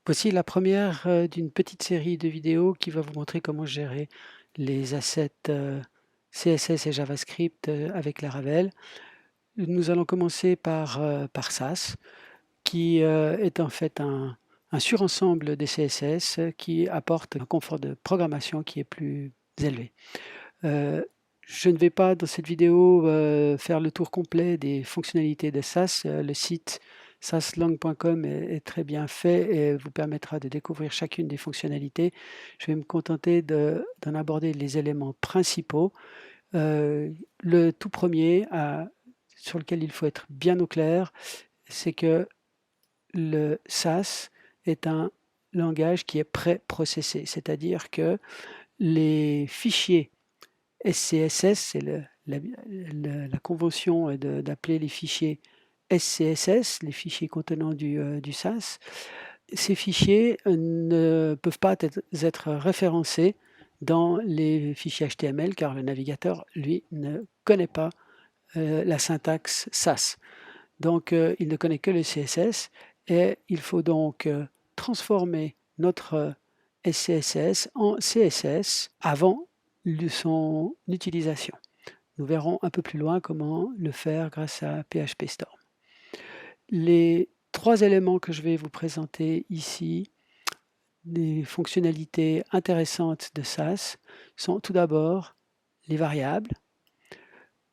Voici la première d'une petite série de vidéos qui va vous montrer comment gérer les assets CSS et JavaScript avec Laravel. Nous allons commencer par SAS, qui est en fait un surensemble des CSS qui apporte un confort de programmation qui est plus élevé. Je ne vais pas dans cette vidéo faire le tour complet des fonctionnalités de SAS. Le site saslang.com est très bien fait et vous permettra de découvrir chacune des fonctionnalités. Je vais me contenter d'en aborder les éléments principaux. Le tout premier sur lequel il faut être bien au clair, c'est que le SAS est un langage qui est pré-processé, c'est-à-dire que les fichiers SCSS, c'est la convention d'appeler les fichiers SCSS, les fichiers contenant du SAS. Ces fichiers ne peuvent pas être référencés dans les fichiers HTML car le navigateur, lui, ne connaît pas la syntaxe SAS. Donc, il ne connaît que le CSS et il faut donc transformer notre SCSS en CSS avant son utilisation. Nous verrons un peu plus loin comment le faire grâce à PHP Storm. Les trois éléments que je vais vous présenter ici, des fonctionnalités intéressantes de SAS, sont tout d'abord les variables.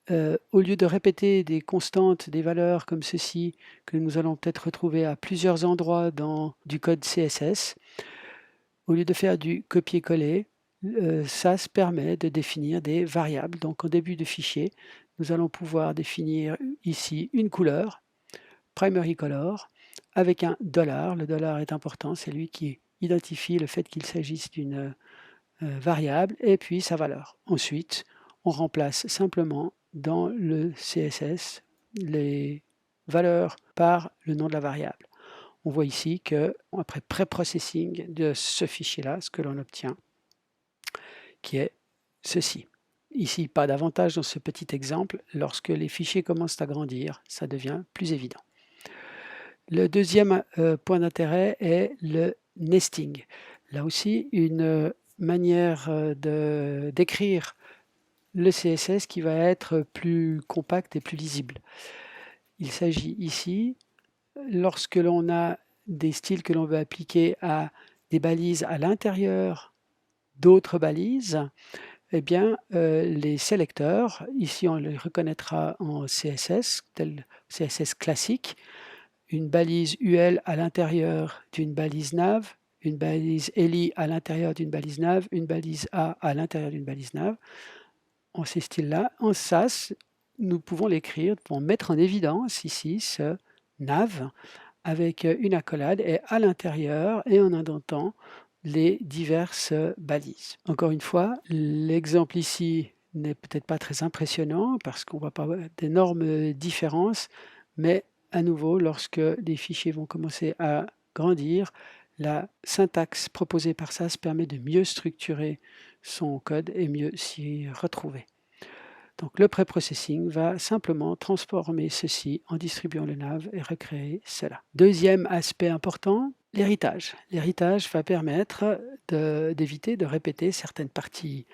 Au lieu de répéter des constantes, des valeurs comme ceci, que nous allons peut-être retrouver à plusieurs endroits dans du code CSS, au lieu de faire du copier-coller, SAS permet de définir des variables. Donc en début de fichier, nous allons pouvoir définir ici une couleur, primary color, avec un dollar. Le dollar est important, c'est lui qui identifie le fait qu'il s'agisse d'une variable, et puis sa valeur. Ensuite, on remplace simplement dans le CSS les valeurs par le nom de la variable. On voit ici qu'après pré-processing de ce fichier-là, ce que l'on obtient, qui est ceci. Ici, pas d'avantage dans ce petit exemple. Lorsque les fichiers commencent à grandir, ça devient plus évident. Le deuxième point d'intérêt est le nesting. Là aussi, une manière d'écrire le CSS qui va être plus compact et plus lisible. Il s'agit ici, lorsque l'on a des styles que l'on veut appliquer à des balises à l'intérieur d'autres balises, eh bien, les sélecteurs, ici on les reconnaîtra en CSS, tel CSS classique, une balise UL à l'intérieur d'une balise nav, une balise ELI à l'intérieur d'une balise nav, une balise A à l'intérieur d'une balise nav. En ces styles-là, en SAS, nous pouvons l'écrire, nous pouvons mettre en évidence ici ce nav avec une accolade et à l'intérieur et en indentant les diverses balises. Encore une fois, l'exemple ici n'est peut-être pas très impressionnant parce qu'on ne voit pas d'énormes différences, mais à nouveau, lorsque les fichiers vont commencer à grandir, la syntaxe proposée par SAS permet de mieux structurer son code et mieux s'y retrouver. Donc le pré-processing va simplement transformer ceci en distribuant le nav et recréer cela. Deuxième aspect important, l'héritage. L'héritage va permettre d'éviter de répéter certaines parties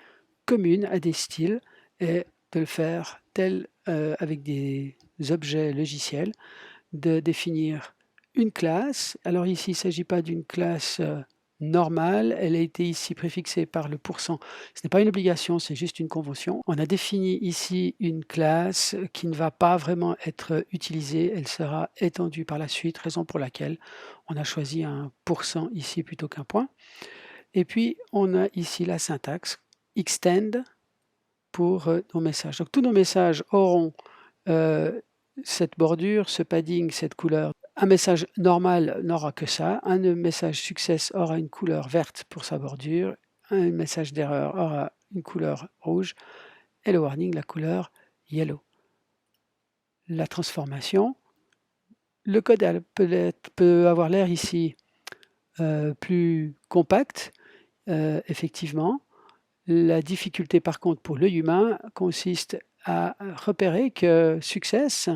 communes à des styles et de le faire avec des objets logiciels, de définir une classe. Alors ici, il ne s'agit pas d'une classe normale, elle a été ici préfixée par le pourcent. Ce n'est pas une obligation, c'est juste une convention. On a défini ici une classe qui ne va pas vraiment être utilisée, elle sera étendue par la suite, raison pour laquelle on a choisi un pourcent ici plutôt qu'un point. Et puis, on a ici la syntaxe extend pour nos messages. Donc tous nos messages auront cette bordure, ce padding, cette couleur. Un message normal n'aura que ça. Un message success aura une couleur verte pour sa bordure. Un message d'erreur aura une couleur rouge. Et le warning, la couleur yellow. La transformation. Le code peut avoir l'air ici plus compact, effectivement. La difficulté par contre pour l'œil humain consiste à repérer que success,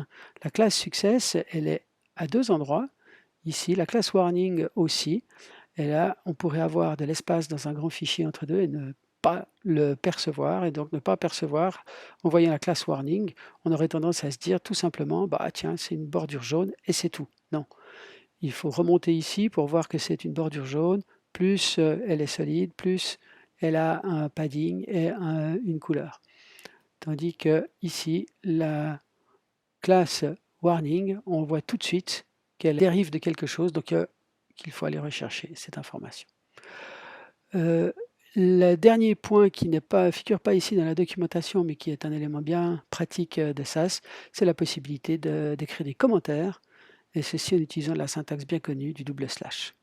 la classe success, elle est à deux endroits. ici, la classe warning aussi. Et là, on pourrait avoir de l'espace dans un grand fichier entre deux et ne pas le percevoir. Et donc ne pas percevoir, en voyant la classe warning, on aurait tendance à se dire tout simplement, bah tiens, c'est une bordure jaune et c'est tout. Non, il faut remonter ici pour voir que c'est une bordure jaune, plus elle est solide, plus elle a un padding et une couleur. Tandis que ici, la classe warning, on voit tout de suite qu'elle dérive de quelque chose, donc qu'il faut aller rechercher cette information. Le dernier point qui ne figure pas ici dans la documentation, mais qui est un élément bien pratique de SAS, c'est la possibilité d'écrire des commentaires, et ceci en utilisant la syntaxe bien connue du double slash.